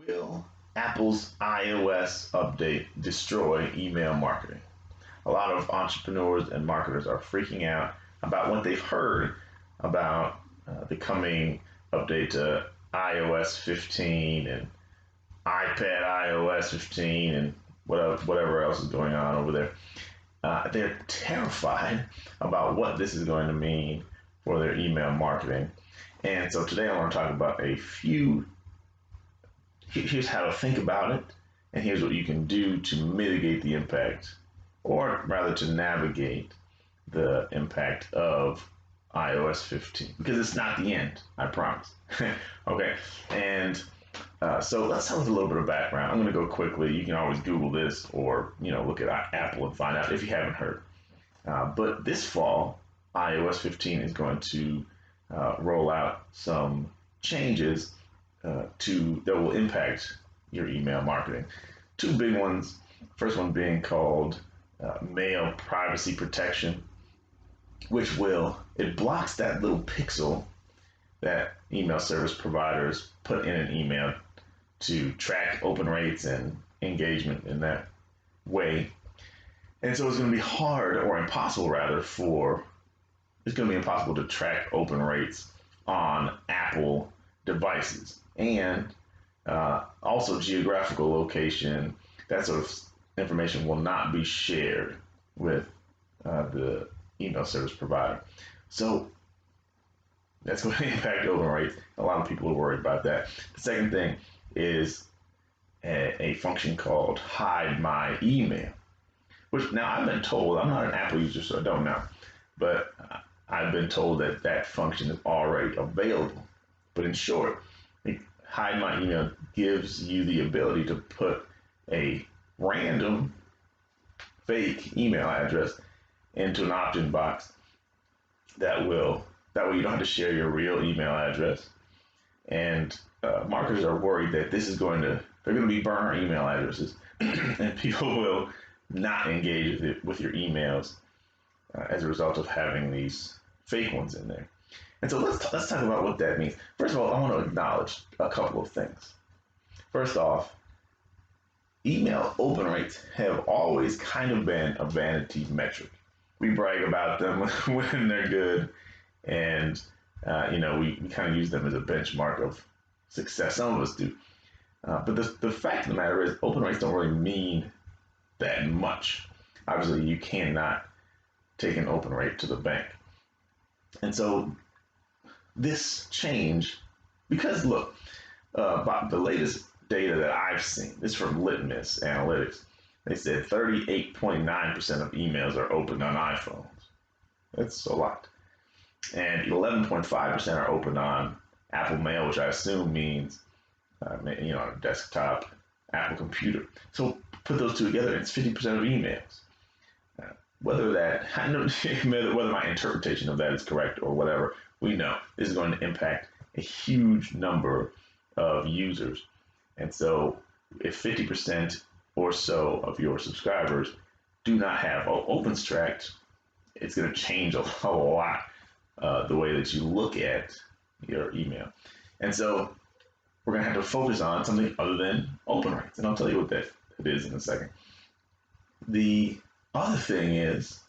Will Apple's iOS update destroy email marketing? A lot of entrepreneurs and marketers are freaking out about what they've heard about the coming update to iOS 15 and iPadOS 15 and whatever else is going on over there. They're terrified about what this is going to mean for their email marketing. And so today I want to talk about here's how to think about it, and here's what you can do to mitigate the impact, or rather to navigate the impact of iOS 15, because it's not the end, I promise. Okay, and so let's start with a little bit of background. I'm going to go quickly. You can always Google this or look at Apple and find out if you haven't heard. But this fall, iOS 15 is going to roll out some changes that will impact your email marketing. Two big ones. First one being called mail privacy protection, which it blocks that little pixel that email service providers put in an email to track open rates and engagement in that way. And so it's going to be hard, or impossible rather, it's going to be impossible to track open rates on Apple devices. And also geographical location, that sort of information will not be shared with the email service provider. So that's going to impact open rates. A lot of people are worried about that. The second thing is a function called hide my email, which now I've been told, I'm not an Apple user, so I don't know, but I've been told that function is already available. But in short, hide my email gives you the ability to put a random fake email address into an opt-in box that way you don't have to share your real email address. And marketers are worried that they're going to be burner email addresses and people will not engage with your emails as a result of having these fake ones in there. And so let's talk about what that means. First of all, I want to acknowledge a couple of things. First off, email open rates have always kind of been a vanity metric. We brag about them when they're good, and we kind of use them as a benchmark of success. Some of us do. But the fact of the matter is, open rates don't really mean that much. Obviously, you cannot take an open rate to the bank. And so this change, because look, the latest data that I've seen, this is from Litmus Analytics. They said 38.9% of emails are opened on iPhones. That's a lot. And 11.5% are opened on Apple Mail, which I assume means, on a desktop Apple computer. So put those two together, it's 50% of emails. Whether my interpretation of that is correct or whatever, we know this is going to impact a huge number of users. And so if 50% or so of your subscribers do not have OpenStract, it's going to change a lot the way that you look at your email. And so we're going to have to focus on something other than open rates. And I'll tell you what that is in a second. The other thing is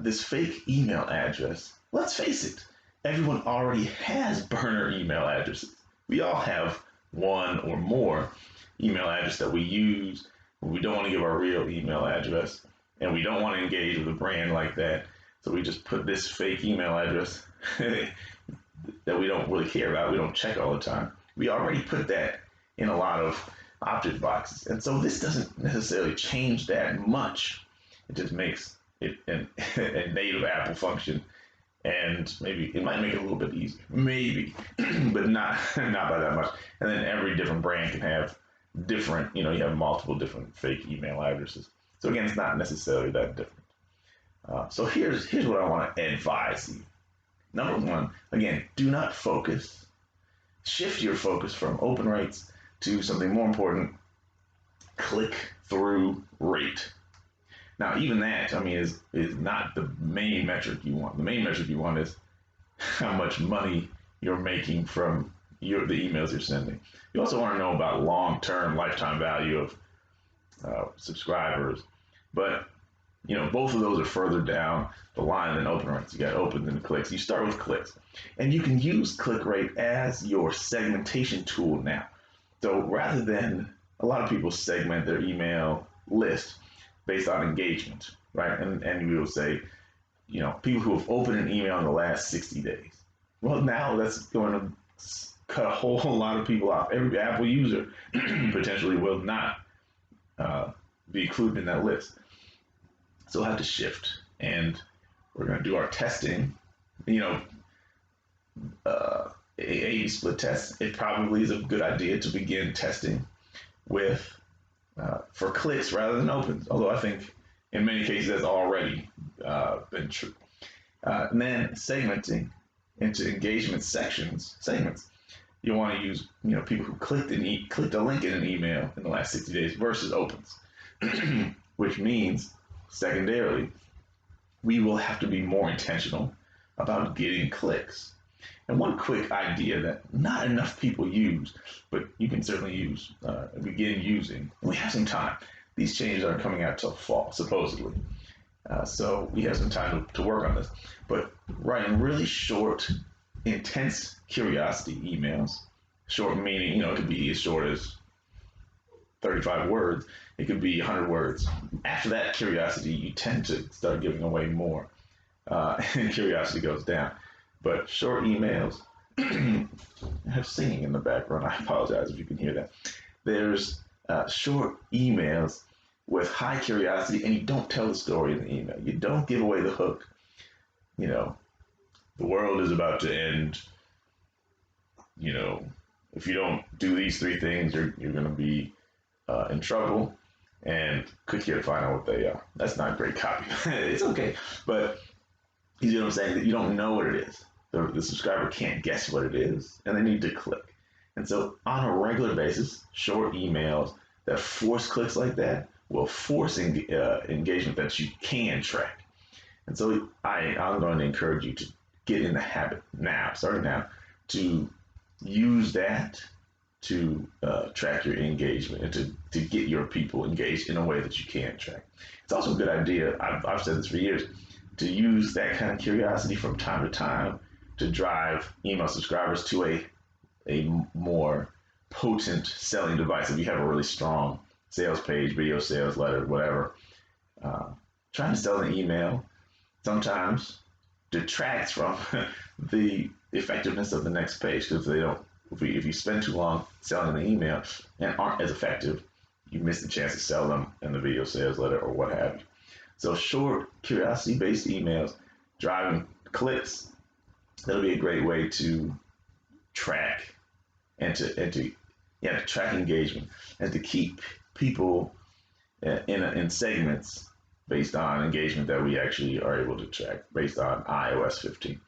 this fake email address. Let's face it, everyone already has burner email addresses. We all have one or more email address that we use when we don't want to give our real email address and we don't want to engage with a brand like that. So we just put this fake email address that we don't really care about. We don't check all the time. We already put that in a lot of opt-in boxes. And so this doesn't necessarily change that much. It just makes it a native Apple function, and maybe it might make it a little bit easier, maybe, but not by that much. And then every different brand can have different, you have multiple different fake email addresses. So again, it's not necessarily that different. So here's what I want to advise you. Number one, again, do not focus. Shift your focus from open rates to something more important: click-through rate. Now, even that, is not the main metric you want. The main metric you want is how much money you're making from the emails you're sending. You also want to know about long-term lifetime value of subscribers, but both of those are further down the line than open rates. You got opens and clicks. You start with clicks, and you can use click rate as your segmentation tool now. So rather than, a lot of people segment their email list based on engagement, right? And we will say, people who have opened an email in the last 60 days. Well, now that's going to cut a whole lot of people off. Every Apple user potentially will not be included in that list. So we'll have to shift, and we're going to do our testing. A split test, it probably is a good idea to begin testing with for clicks rather than opens, although I think in many cases that's already been true. And then segmenting into engagement segments. You want to use people who clicked a link in an email in the last 60 days versus opens, which means secondarily we will have to be more intentional about getting clicks. And one quick idea that not enough people use, but you can certainly begin using. We have some time. These changes aren't coming out till fall, supposedly. So we have some time to work on this. But writing really short, intense curiosity emails, short meaning, it could be as short as 35 words. It could be 100 words. After that curiosity, you tend to start giving away more, and curiosity goes down. But short emails, I have singing in the background. I apologize if you can hear that. There's short emails with high curiosity, and you don't tell the story in the email. You don't give away the hook. The world is about to end. If you don't do these 3 things, you're going to be in trouble, and click here to find out what they are. That's not great copy. It's okay, but you see what I'm saying? That you don't know what it is. The subscriber can't guess what it is, and they need to click. And so on a regular basis, short emails that force clicks like that will force engagement that you can track. And so I'm going to encourage you to get in the habit now, starting now, to use that to track your engagement and to get your people engaged in a way that you can track. It's also a good idea, I've said this for years, to use that kind of curiosity from time to time to drive email subscribers to a more potent selling device. If you have a really strong sales page, video sales, letter, whatever, trying to sell an email sometimes detracts from the effectiveness of the next page, because if you spend too long selling the email and aren't as effective, you miss the chance to sell them in the video sales letter or what have you. So short, curiosity-based emails driving clicks, that'll be a great way to track and to track engagement and to keep people in segments based on engagement that we actually are able to track based on iOS 15.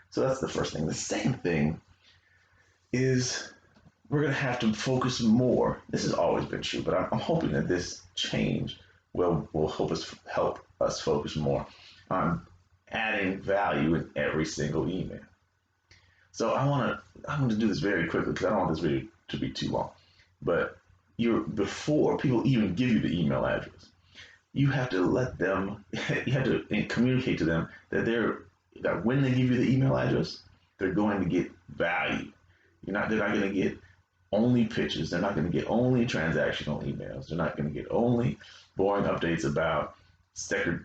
So that's the first thing. The second thing is we're going to have to focus more. This has always been true, but I'm hoping that this change will help us focus more on adding value in every single email. So I'm going to do this very quickly because I don't want this video to be too long. But before people even give you the email address, you have to communicate to them that when they give you the email address, they're going to get value. They're not going to get only pitches. They're not going to get only transactional emails. They're not going to get only boring updates about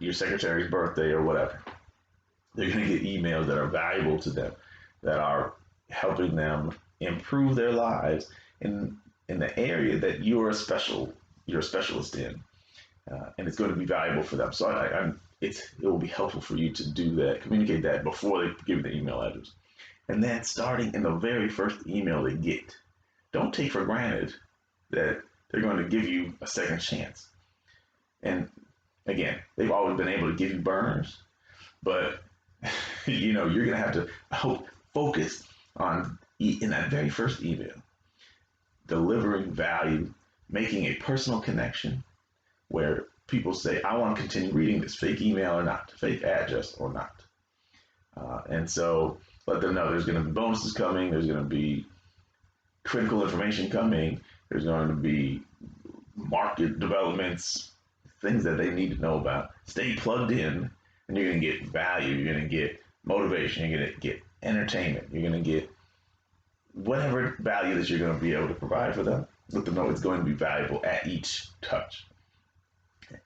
your secretary's birthday or whatever. They're going to get emails that are valuable to them, that are helping them improve their lives in the area that you're a specialist in, and it's going to be valuable for them. So it will be helpful for you to do that, communicate that before they give you the email address. And then starting in the very first email they get, don't take for granted that they're going to give you a second chance. And again, they've always been able to give you burners, but you're going to have to focus on, in that very first email, delivering value, making a personal connection where people say, I want to continue reading this, fake email or not, fake address or not. And so let them know there's going to be bonuses coming, there's going to be critical information coming. There's going to be market developments, things that they need to know about. Stay plugged in, and you're going to get value. You're going to get motivation. You're going to get entertainment. You're going to get whatever value that you're going to be able to provide for them. Let them know it's going to be valuable at each touch.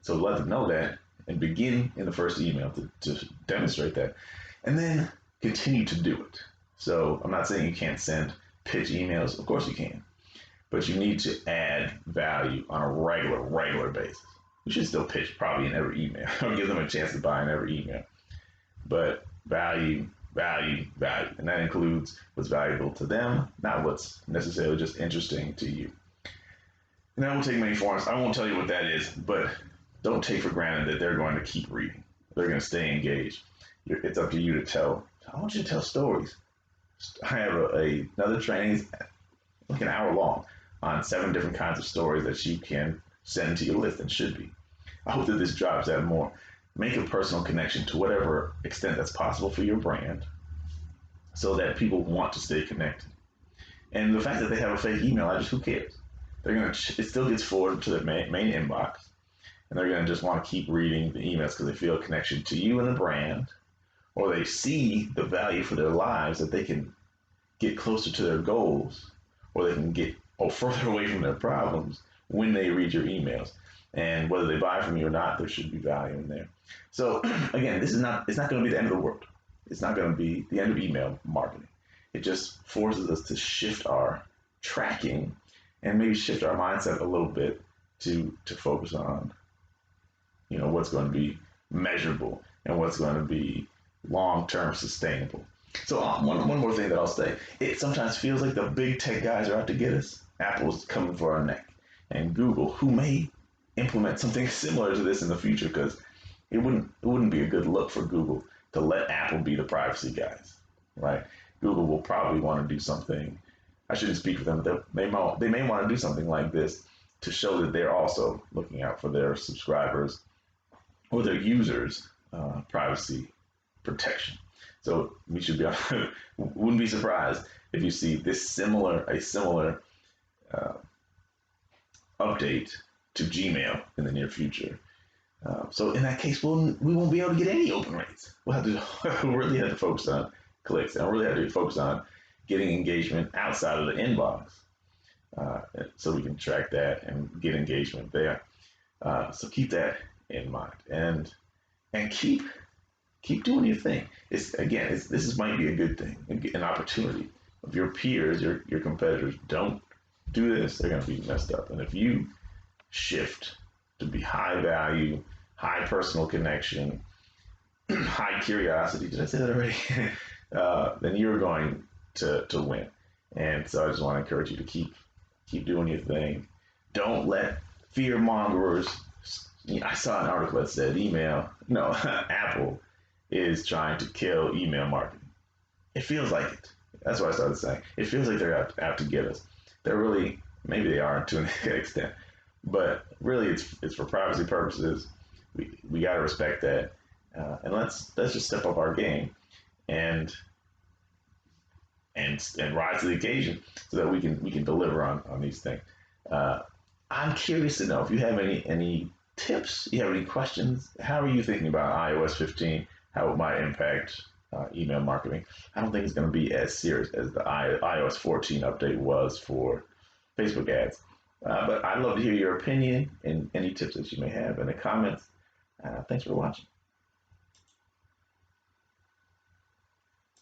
So let them know that and begin in the first email to demonstrate that. And then continue to do it. So I'm not saying you can't send pitch emails. Of course you can. But you need to add value on a regular basis. You should still pitch probably in every email or give them a chance to buy in every email. But value. And that includes what's valuable to them, not what's necessarily just interesting to you. And that will take many forms. I won't tell you what that is, but don't take for granted that they're going to keep reading. They're going to stay engaged. It's up to you to tell. I want you to tell stories. I have another training, like an hour long, on 7 different kinds of stories that you can send to your list and should be. I hope that this drives that more. Make a personal connection to whatever extent that's possible for your brand so that people want to stay connected. And the fact that they have a fake email address, who cares? It still gets forwarded to their main inbox, and they're going to just want to keep reading the emails because they feel a connection to you and the brand, or they see the value for their lives that they can get closer to their goals, or they can get further away from their problems when they read your emails. And whether they buy from you or not, there should be value in there. So again, it's not going to be the end of the world. It's not going to be the end of email marketing. It just forces us to shift our tracking and maybe shift our mindset a little bit to focus on, what's going to be measurable and what's going to be long-term sustainable. So one more thing that I'll say, it sometimes feels like the big tech guys are out to get us. Apple's coming for our neck, and Google, who may implement something similar to this in the future, because it wouldn't be a good look for Google to let Apple be the privacy guys, right? Google will probably want to do something. I shouldn't speak for them, but they may want to do something like this to show that they're also looking out for their subscribers or their users' privacy protection. So we should be wouldn't be surprised if you see a similar update to Gmail in the near future. So in that case, we won't be able to get any open rates. We'll have to really have to focus on clicks, and really have to focus on getting engagement outside of the inbox, so we can track that and get engagement there. So keep that in mind, and keep doing your thing. This might be a good thing, an opportunity. If your peers, your competitors don't do this, they're going to be messed up. And if you shift to be high value, high personal connection, high curiosity, did I say that already? Then you're going to win. And so I just want to encourage you to keep doing your thing. Don't let fear mongers. I saw an article that said Apple is trying to kill email marketing. It feels like it. That's what I started saying. It feels like they're out to get us. They're really, maybe they are to an extent, but really it's for privacy purposes. We got to respect that, and let's just step up our game and rise to the occasion so that we can deliver on these things. I'm curious to know if you have any tips, you have any questions. How are you thinking about iOS 15? How it might impact email marketing? I don't think it's going to be as serious as the iOS 14 update was for Facebook ads. But I'd love to hear your opinion and any tips that you may have in the comments. Thanks for watching.